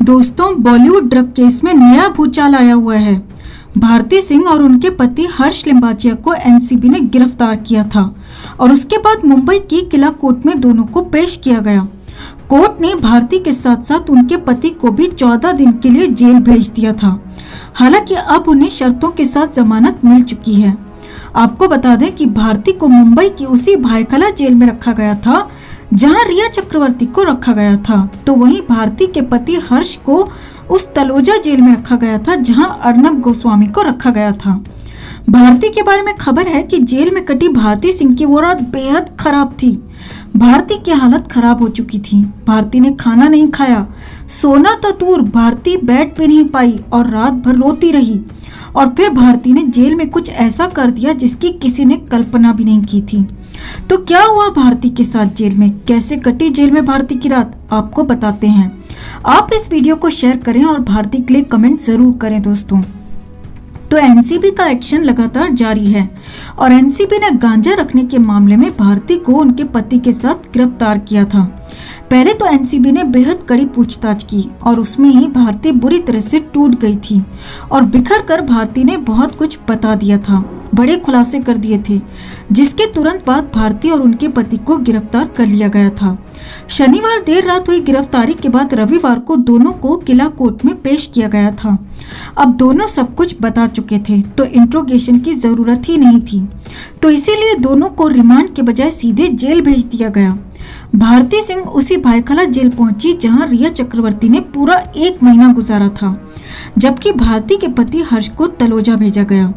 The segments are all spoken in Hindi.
दोस्तों, बॉलीवुड ड्रग केस में नया भूचाल आया हुआ है। भारती सिंह और उनके पति हर्ष लिंबाचिया को एनसीबी ने गिरफ्तार किया था और उसके बाद मुंबई की किला कोर्ट में दोनों को पेश किया गया। कोर्ट ने भारती के साथ साथ उनके पति को भी 14 दिन के लिए जेल भेज दिया था। हालांकि अब उन्हें शर्तों के साथ जमानत मिल चुकी है। आपको बता दें कि भारती को मुंबई की उसी भायखला जेल में रखा गया था जहां रिया चक्रवर्ती को रखा गया था, तो वहीं भारती के पति हर्ष को उस तलोजा जेल में रखा गया था जहां अर्नब गोस्वामी को रखा गया था। भारती के बारे में खबर है कि जेल में कटी भारती सिंह की वो रात बेहद खराब थी। भारती की हालत खराब हो चुकी थी। भारती ने खाना नहीं खाया, सोना तो दूर, भारती बेड पे नहीं पाई और रात भर रोती रही। और फिर भारती ने जेल में कुछ ऐसा कर दिया जिसकी किसी ने कल्पना भी नहीं की थी। तो क्या हुआ भारती के साथ जेल में, कैसे कटी जेल में भारती की रात, आपको बताते हैं। आप इस वीडियो को शेयर करें और भारती के लिए कमेंट जरूर करें दोस्तों। तो एनसीबी का एक्शन लगातार जारी है और एनसीबी ने गांजा रखने के मामले में भारती को उनके पति के साथ गिरफ्तार किया था। पहले तो एनसीबी ने बेहद कड़ी पूछताछ की और उसमें ही भारती बुरी तरह से टूट गई थी और बिखर कर भारती ने बहुत कुछ बता दिया था, बड़े खुलासे कर दिए थे, जिसके तुरंत बाद भारती और उनके पति को गिरफ्तार कर लिया गया था। शनिवार देर रात हुई गिरफ्तारी के बाद रविवार को दोनों को किला कोर्ट में पेश किया गया था। अब दोनों सब कुछ बता चुके थे तो इंट्रोगेशन की जरूरत ही नहीं थी, तो इसीलिए दोनों को रिमांड के बजाय सीधे जेल भेज दिया गया। भारती सिंह उसी भायखला जेल पहुंची जहां रिया चक्रवर्ती ने पूरा 1 महीना गुजारा था, जबकि भारती के पति हर्ष को तलोजा भेजा गया।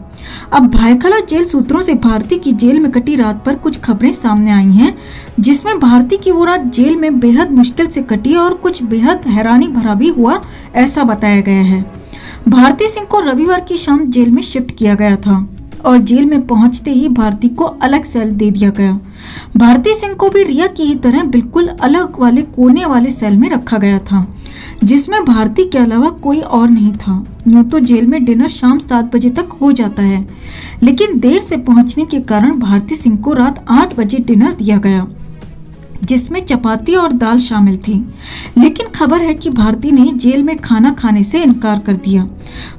अब भायखला जेल सूत्रों से भारती की जेल में कटी रात पर कुछ खबरें सामने आई हैं, जिसमें भारती की वो रात जेल में बेहद मुश्किल से कटी और कुछ बेहद हैरानी भरा भी हुआ, ऐसा बताया गया है। भारती सिंह को रविवार की शाम जेल में शिफ्ट किया गया था और जेल में पहुंचते ही भारती को अलग सेल दे दिया गया। भारती सिंह को भी रिया की ही तरह बिल्कुल अलग वाले कोने वाले सेल में रखा गया था, जिसमें भारती के अलावा कोई और नहीं था। यूं तो जेल में डिनर शाम 7 बजे तक हो जाता है, लेकिन देर से पहुंचने के कारण भारती सिंह को रात 8 बजे डिनर दिया गया, जिसमें चपाती और दाल शामिल थी। लेकिन खबर है कि भारती ने जेल में खाना खाने से इनकार कर दिया।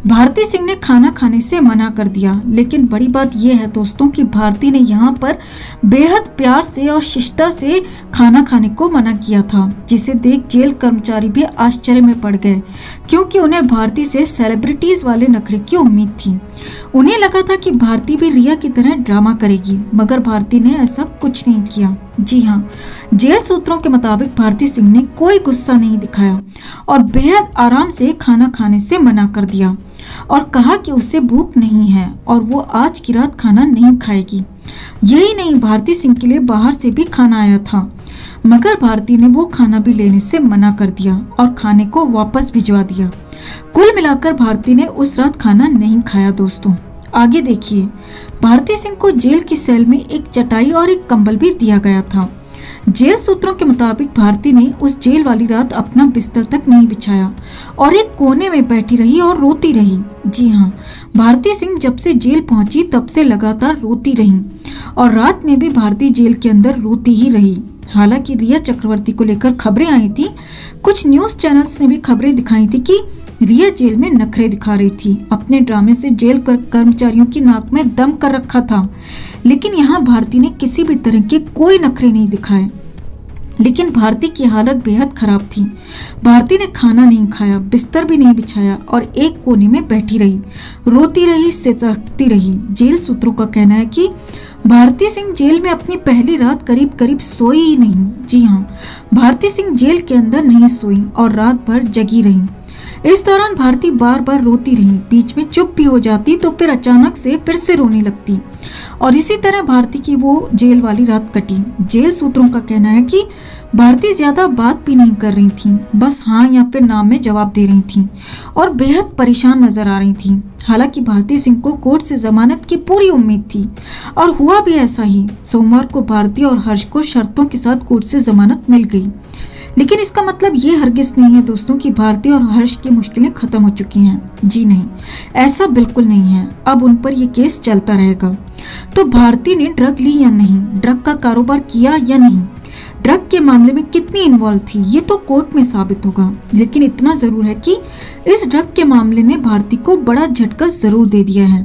भारती सिंह ने खाना खाने से मना कर दिया, लेकिन बड़ी बात यह है दोस्तों कि भारती ने यहाँ पर बेहद प्यार से और शिष्टता से खाना खाने को मना किया था, जिसे देख जेल कर्मचारी भी आश्चर्य में पड़ गए, क्योंकि उन्हें भारती से सेलिब्रिटीज वाले नखरे की उम्मीद थी। उन्हें लगा था कि भारती भी रिया की तरह ड्रामा करेगी, मगर भारती ने ऐसा कुछ नहीं किया। जी हाँ, जेल सूत्रों के मुताबिक भारती सिंह ने कोई गुस्सा नहीं दिखाया और बेहद आराम से खाना खाने से मना कर दिया और कहा कि उसे भूख नहीं है और वो आज की रात खाना नहीं खाएगी। यही नहीं, भारती सिंह के लिए बाहर से भी खाना आया था, मगर भारती ने वो खाना भी लेने से मना कर दिया और खाने को वापस भिजवा दिया। कुल मिलाकर भारती ने उस रात खाना नहीं खाया दोस्तों। आगे देखिए, भारती सिंह को जेल की सेल में एक चटाई और एक कंबल भी दिया गया था। जेल सूत्रों के मुताबिक भारती ने उस जेल वाली रात अपना बिस्तर तक नहीं बिछाया और एक कोने में बैठी रही और रोती रही। जी हाँ, भारती सिंह जब से जेल पहुंची तब से लगातार रोती रही और रात में भी भारती जेल के अंदर रोती ही रही। हालांकि रिया चक्रवर्ती को लेकर खबरें आई थी, कुछ न्यूज चैनल्स ने भी खबरें दिखाई थी कि रिया जेल में नखरे दिखा रही थी, अपने ड्रामे से जेल कर्मचारियों की नाक में दम कर रखा था। लेकिन यहाँ भारती ने किसी भी तरह के कोई नखरे नहीं दिखाए। लेकिन भारती की हालत बेहद खराब थी। भारती ने खाना नहीं खाया, बिस्तर भी नहीं बिछाया और एक कोने में बैठी रही, रोती रही, सिसकती रही। जेल सूत्रों का कहना है कि भारती सिंह जेल में अपनी पहली रात करीब करीब सोई ही नहीं। जी हाँ, भारती सिंह जेल के अंदर नहीं सोई और रात भर जगी रही। इस दौरान भारती बार बार रोती रही, बीच में चुप भी हो जाती तो फिर अचानक से फिर से रोने लगती और इसी तरह भारती की वो जेल वाली रात कटी। जेल सूत्रों का कहना है कि भारती ज्यादा बात भी नहीं कर रही थी, बस हाँ या फिर ना में जवाब दे रही थी और बेहद परेशान नजर आ रही थी। हालांकि भारती सिंह को कोर्ट से जमानत की पूरी उम्मीद थी और हुआ भी ऐसा ही। सोमवार को भारती और हर्ष को शर्तों के साथ कोर्ट से जमानत मिल गई, लेकिन इसका मतलब ये हरगिज नहीं है दोस्तों कि भारती और हर्ष की मुश्किलें खत्म हो चुकी हैं। जी नहीं, ऐसा बिल्कुल नहीं है। अब उन पर ये केस चलता रहेगा। तो भारती ने ड्रग ली या नहीं, ड्रग का कारोबार किया या नहीं, ड्रग के मामले में कितनी इन्वॉल्व थी ये तो कोर्ट में साबित होगा, लेकिन इतना जरूर है कि इस ड्रग के मामले ने भारती को बड़ा झटका जरूर दे दिया है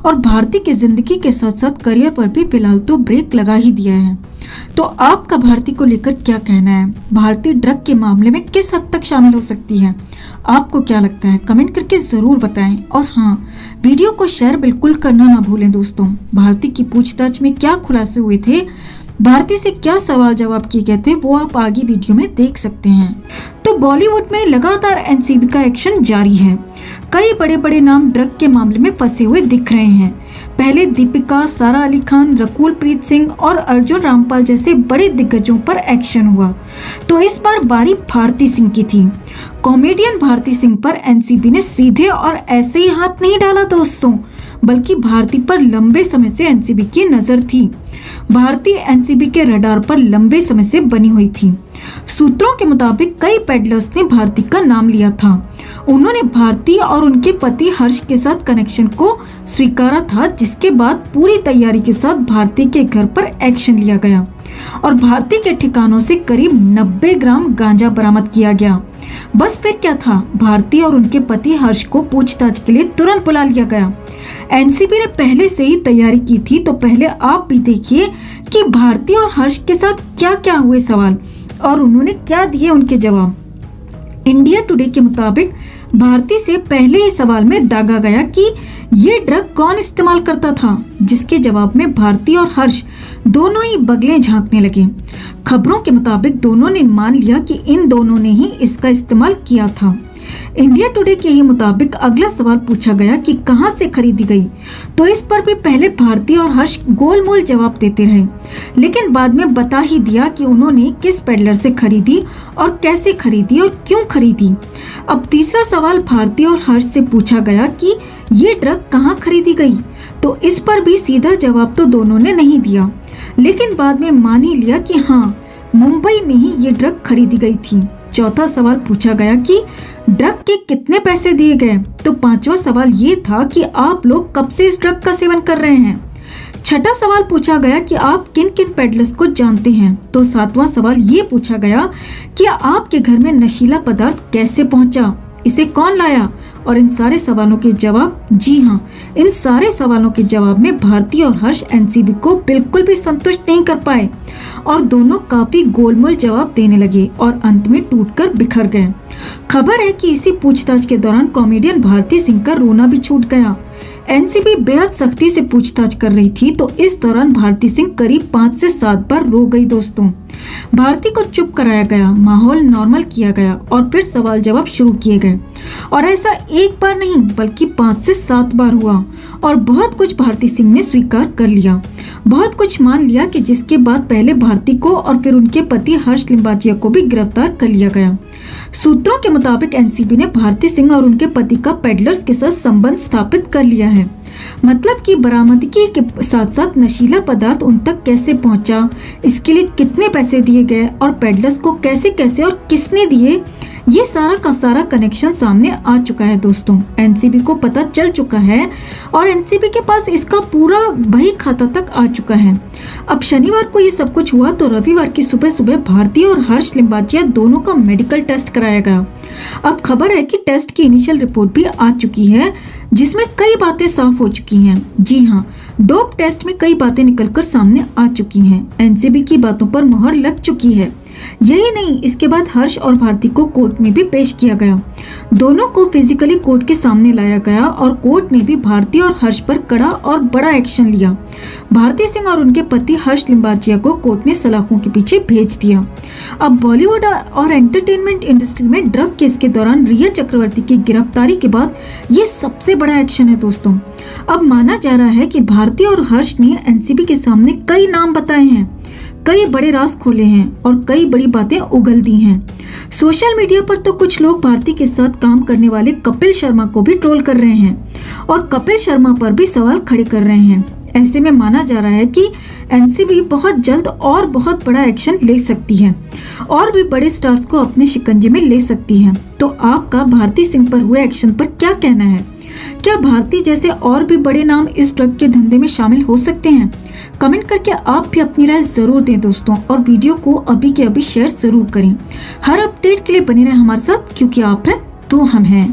और भारती की जिंदगी के साथ साथ करियर पर भी फिलहाल तो ब्रेक लगा ही दिया है। तो आपका भारती को लेकर क्या कहना है? भारती ड्रग के मामले में किस हद तक शामिल हो सकती है? आपको क्या लगता है? कमेंट करके जरूर बताएं। और हाँ, वीडियो को शेयर बिल्कुल करना ना भूलें दोस्तों। भारती की पूछताछ में क्या खुलासे हुए थे, भारती से क्या सवाल जवाब किए गए थे, वो आप आगे वीडियो में देख सकते हैं। तो बॉलीवुड में लगातार एनसीबी का एक्शन जारी है। कई बड़े बड़े नाम ड्रग के मामले में फंसे हुए दिख रहे हैं। पहले दीपिका, सारा अली खान, रकुल प्रीत सिंह और अर्जुन रामपाल जैसे बड़े दिग्गजों पर एक्शन हुआ, तो इस बार बारी भारती सिंह की थी। कॉमेडियन भारती सिंह पर एनसीबी ने सीधे और ऐसे ही हाथ नहीं डाला दोस्तों, बल्कि भारती पर लंबे समय से एनसीबी की नजर थी। भारती एनसीबी के रडार पर लंबे समय से बनी हुई थी। सूत्रों के मुताबिक कई पेडलर्स ने भारती का नाम लिया था। उन्होंने भारती और उनके पति हर्ष के साथ कनेक्शन को स्वीकारा था, जिसके बाद पूरी तैयारी के साथ भारती के घर पर एक्शन लिया गया और भारती के ठिकानों से करीब 90 ग्राम गांजा बरामद किया गया। बस फिर क्या था, भारती और उनके पति हर्ष को पूछताछ के लिए तुरंत बुला लिया गया। एनसीबी ने पहले से ही तैयारी की थी, तो पहले आप भी देखिए कि भारती और हर्ष के साथ क्या क्या हुए सवाल और उन्होंने क्या दिए उनके जवाब। इंडिया टुडे के मुताबिक भारती से पहले ही सवाल में दागा गया कि ये ड्रग कौन इस्तेमाल करता था, जिसके जवाब में भारती और हर्ष दोनों ही बगलें झांकने लगे। खबरों के मुताबिक दोनों ने मान लिया कि इन दोनों ने ही इसका इस्तेमाल किया था। इंडिया टुडे के ही मुताबिक अगला सवाल पूछा गया कि कहां से खरीदी गई, तो इस पर भी पहले भारती और हर्ष गोलमोल जवाब देते रहे, लेकिन बाद में बता ही दिया कि उन्होंने किस पेडलर से खरीदी और कैसे खरीदी और क्यों खरीदी। अब तीसरा सवाल भारती और हर्ष से पूछा गया कि ये ड्रग कहां खरीदी गई, तो इस पर भी सीधा जवाब तो दोनों ने नहीं दिया, लेकिन बाद में मान ही लिया कि हाँ, मुंबई में ही ये ड्रग खरीदी गई थी। चौथा सवाल पूछा गया कि ड्रग के कितने पैसे दिए गए, तो पांचवा सवाल ये था कि आप लोग कब से इस ड्रग का सेवन कर रहे हैं। छठा सवाल पूछा गया कि आप किन किन पेडलर्स को जानते हैं, तो सातवां सवाल ये पूछा गया कि आपके घर में नशीला पदार्थ कैसे पहुंचा, इसे कौन लाया। और इन सारे सवालों के जवाब, जी हाँ, इन सारे सवालों के जवाब में भारती और हर्ष एनसीबी को बिल्कुल भी संतुष्ट नहीं कर पाए और दोनों काफी गोलमोल जवाब देने लगे और अंत में टूटकर बिखर गए। खबर है कि इसी पूछताछ के दौरान कॉमेडियन भारती सिंह का रोना भी छूट गया। एनसीबी बेहद सख्ती से पूछताछ कर रही थी, तो इस दौरान भारती सिंह करीब 5 से 7 बार रो गई दोस्तों। भारती को चुप कराया गया, माहौल नॉर्मल किया गया और फिर सवाल जवाब शुरू किए गए और ऐसा एक बार नहीं बल्कि 5 से 7 बार हुआ और बहुत कुछ भारती सिंह ने स्वीकार कर लिया, बहुत कुछ मान लिया कि जिसके बाद पहले भारती को और फिर उनके पति हर्ष लिंबाचिया को भी गिरफ्तार कर लिया गया। सूत्रों के मुताबिक एनसीबी ने भारती सिंह और उनके पति का पेडलर्स के साथ संबंध स्थापित कर लिया है, मतलब कि बरामदगी के साथ साथ नशीला पदार्थ उन तक कैसे पहुंचा, इसके लिए कितने पैसे दिए गए और पेडलर्स को कैसे कैसे और किसने दिए, ये सारा का सारा कनेक्शन सामने आ चुका है दोस्तों। एनसीबी को पता चल चुका है और एनसीबी के पास इसका पूरा बही खाता तक आ चुका है। अब शनिवार को ये सब कुछ हुआ, तो रविवार की सुबह सुबह भारती और हर्ष लिंबाचिया दोनों का मेडिकल टेस्ट कराया गया। अब खबर है कि टेस्ट की इनिशियल रिपोर्ट भी आ चुकी है, जिसमें कई बातें साफ हो चुकी हैं। जी हाँ, डोप टेस्ट में कई बातें निकलकर सामने आ चुकी हैं। एनसीबी की बातों पर मुहर लग चुकी है। यही नहीं, इसके बाद हर्ष और भारती को कोर्ट में भी पेश किया गया। दोनों को फिजिकली कोर्ट के सामने लाया गया और कोर्ट ने भी भारती और हर्ष पर कड़ा और बड़ा एक्शन लिया। भारती सिंह और उनके पति हर्ष लिंबाचिया को कोर्ट ने सलाखों के पीछे भेज दिया। अब बॉलीवुड और एंटरटेनमेंट इंडस्ट्री में ड्रग केस के दौरान रिया चक्रवर्ती की गिरफ्तारी के बाद ये सबसे बड़ा एक्शन है दोस्तों। अब माना जा रहा है कि भारती और हर्ष ने एनसीबी के सामने कई नाम बताए हैं, कई बड़े राज खोले हैं और कई बड़ी बातें उगल दी हैं। सोशल मीडिया पर तो कुछ लोग भारती के साथ काम करने वाले कपिल शर्मा को भी ट्रोल कर रहे हैं और कपिल शर्मा पर भी सवाल खड़े कर रहे हैं। ऐसे में माना जा रहा है कि एनसीबी बहुत जल्द और बहुत बड़ा एक्शन ले सकती है और भी बड़े स्टार्स को अपने शिकंजे में ले सकती है। तो आपका भारती सिंह पर हुए एक्शन पर क्या कहना है? क्या भारती जैसे और भी बड़े नाम इस ड्रग के धंधे में शामिल हो सकते हैं? कमेंट करके आप भी अपनी राय जरूर दें दोस्तों, और वीडियो को अभी के अभी शेयर जरूर करें। हर अपडेट के लिए बने रहें हमारे साथ, क्योंकि आप हैं तो हम हैं।